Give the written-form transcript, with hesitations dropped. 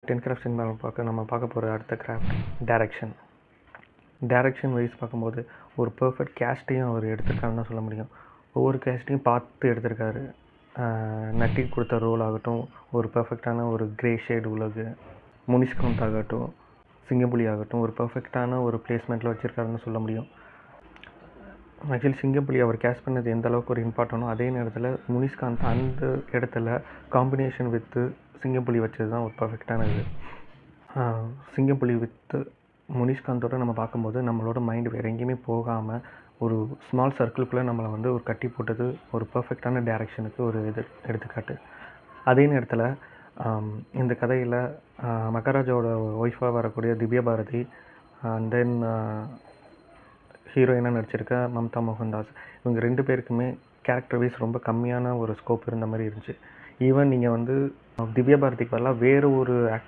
10 craft சினிமாவை நம்ம பார்க்க போகிற அடுத்த கிராஃப்ட் டைரக்ஷன். டைரக்ஷன் வைஸ் பார்க்கும்போது ஒரு பெர்ஃபெக்ட் கேஸ்ட்டையும் அவர் எடுத்திருக்காருன்னு தான் சொல்ல முடியும். ஒவ்வொரு கேஸ்ட்டையும் பார்த்து எடுத்திருக்காரு. நட்டி கொடுத்த ரோல் ஆகட்டும், ஒரு பெர்ஃபெக்டான ஒரு கிரே ஷேட் உள்ளது. முனிஷ்காந்த் ஆகட்டும், சிங்கம்புலி ஆகட்டும், ஒரு பெர்ஃபெக்டான ஒரு பிளேஸ்மெண்ட்டில் வச்சுருக்காருன்னு சொல்ல முடியும். ஆக்சுவலி சிங்கம்புலி அவர் கேஸ்ட் பண்ணது எந்த அளவுக்கு ஒரு இம்பார்ட்டனோ, அதே நேரத்தில் முனிஷ்காந்த் அந்த இடத்துல காம்பினேஷன் வித்து சிங்கம்புலி வச்சது தான் ஒரு பர்ஃபெக்டான இது. சிங்கம்புலி வித்து முனிஷ்காந்தோட நம்ம பார்க்கும்போது நம்மளோட மைண்டு வேறு எங்கேயுமே போகாமல் ஒரு ஸ்மால் சர்க்கிள்குள்ளே நம்மளை வந்து ஒரு கட்டி போட்டது ஒரு பர்ஃபெக்டான டைரக்ஷனுக்கு ஒரு எடுத்துக்காட்டு. அதே நேரத்தில் இந்த கதையில் மகாராஜாவோட ஒய்ஃபாக வரக்கூடிய திவ்யா பாரதி, அண்ட் தென் ஹீரோயினாக நடிச்சிருக்க மம்தா மோகன்தாஸ், இவங்க 2 பேருக்குமே கேரக்டர் வைஸ் ரொம்ப கம்மியான ஒரு ஸ்கோப் இருந்த மாதிரி இருந்துச்சு. ஈவன் நீங்கள் வந்து திவ்யா பாரதிக்கு பதிலாக வேறு ஒரு ஆக்டர்